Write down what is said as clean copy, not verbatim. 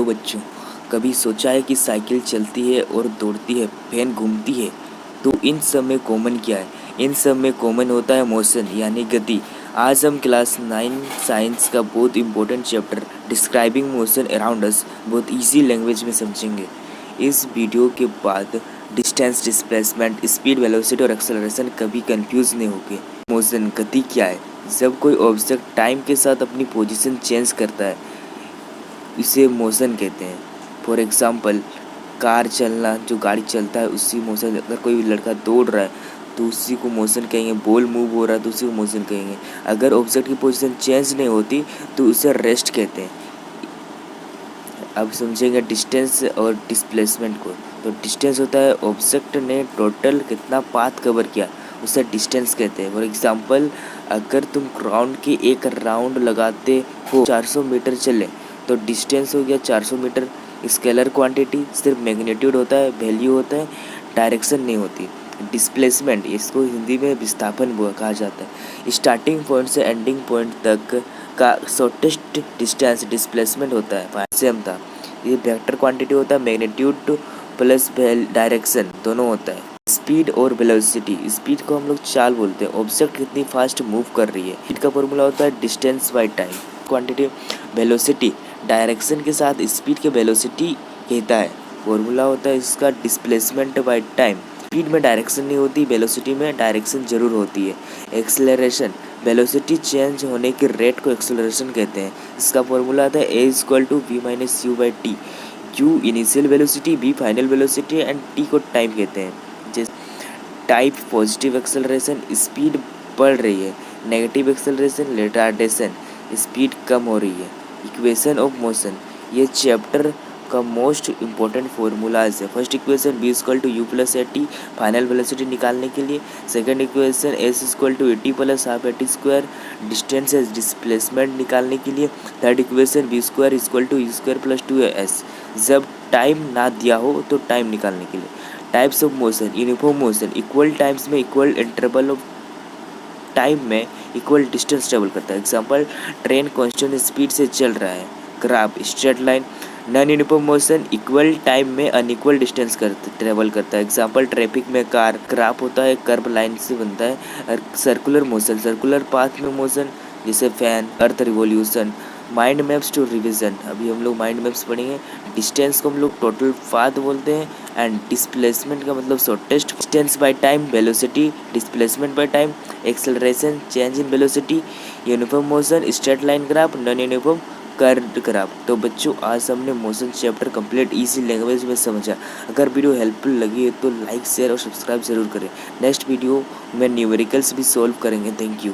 बच्चों, कभी सोचा है कि साइकिल चलती है और दौड़ती है, फैन घूमती है, तो इन सब में कॉमन क्या है? इन सब में कॉमन होता है मोशन यानी गति। आज हम क्लास 9 साइंस का बहुत important chapter describing motion around us बहुत इजी लैंग्वेज में समझेंगे। इस वीडियो के बाद डिस्टेंस, डिस्प्लेसमेंट, स्पीड, वेलोसिटी और एक्सेलरेशन कभी कंफ्यूज नहीं होंगे। मोशन गति क्या है? जब कोई ऑब्जेक्ट टाइम के साथ अपनी पोजीशन चेंज करता है, इसे मोशन कहते हैं। फॉर एग्जांपल, कार चलना, जो गाड़ी चलता है उसी मोशन। अगर कोई लड़का दौड़ रहा है तो उसी को मोशन कहेंगे। बॉल मूव हो रहा है तो उसी को मोशन कहेंगे। अगर ऑब्जेक्ट की पोजीशन चेंज नहीं होती तो उसे रेस्ट कहते हैं। अब समझेंगे डिस्टेंस और डिस्प्लेसमेंट को। तो डिस्टेंस होता है ऑब्जेक्ट ने टोटल कितना पाथ कवर किया, उसे डिस्टेंस कहते हैं। फॉर एग्जांपल, अगर तुम ग्राउंड के एक राउंड लगाते हो, 400 मीटर चले, तो डिस्टेंस हो गया 400 मीटर। स्केलर क्वांटिटी सिर्फ मैग्नीट्यूड होता है, वैल्यू होता है, डायरेक्शन नहीं होती। डिस्प्लेसमेंट, इसको हिंदी में विस्थापन कहा जाता है। स्टार्टिंग पॉइंट से एंडिंग पॉइंट तक का शॉर्टेस्ट डिस्टेंस डिस्प्लेसमेंट होता है। सेम था, ये वेक्टर क्वांटिटी होता है, मैग्नीट्यूड प्लस डायरेक्शन दोनों होता है। स्पीड और वेलोसिटी, स्पीड को हम लोग चाल बोलते हैं। ऑब्जेक्ट कितनी फास्ट मूव कर रही है, स्पीड का फॉर्मूला होता है distance by time. Quantity velocity, direction के साथ स्पीड के वेलोसिटी कहता है। फॉर्मूला होता है इसका डिस्प्लेसमेंट बाय टाइम। स्पीड में डायरेक्शन नहीं होती, वेलोसिटी में डायरेक्शन जरूर होती है। एक्सेलरेशन, वेलोसिटी चेंज होने की रेट को एक्सेलरेशन कहते हैं। इसका फॉर्मूला आता है a=v-u/t। u initial velocity, v final velocity and t को टाइम कहते हैं। जैसे टाइप पॉजिटिव एक्सेलरेशन, स्पीड बढ़ रही है। नेगेटिव एक्सेलरेशन, रिटार्डेशन, स्पीड कम हो रही है। इक्वेशन ऑफ मोशन, ये चैप्टर का मोस्ट इम्पोर्टेंट फार्मूलाज है। First equation v=u+at final velocity निकालने के लिए। Second equation s=at + half at square distance as displacement निकालने के लिए। Third equation v² = u² + 2s जब टाइम ना दिया हो तो टाइम निकालने के लिए। Types of motion, uniform motion, equal times में इक्वल इंटरवल ऑफ टाइम में इक्वल डिस्टेंस ट्रेवल करता है। एग्जांपल, ट्रेन कांस्टेंट स्पीड से चल रहा है। Graph, straight line. Non uniform motion, equal time में अनइक्वल डिस्टेंस ट्रेवल करता है। एग्जांपल, ट्रैफिक में कार। ग्राफ होता है कर्व लाइन से बनता है। सर्कुलर मोशन, सर्कुलर पाथ में मोशन, जैसे fan, earth revolution. Mind maps to revision, अभी हम लोग माइंड मैप्स पढ़ेंगे। डिस्टेंस को हम लोग टोटल पाथ बोलते हैं एंड डिस्प्लेसमेंट का मतलब shortest distance by time. Velocity, displacement by time. Acceleration, change in velocity. Uniform motion, straight line graph. Non uniform, curved graph. तो बच्चों, आज हमने motion chapter complete easy language में समझा। अगर वीडियो हेल्पफुल लगी है तो लाइक, शेयर और सब्सक्राइब जरूर करें। नेक्स्ट वीडियो में न्यूमेरिकल्स भी सॉल्व करेंगे। Thank you.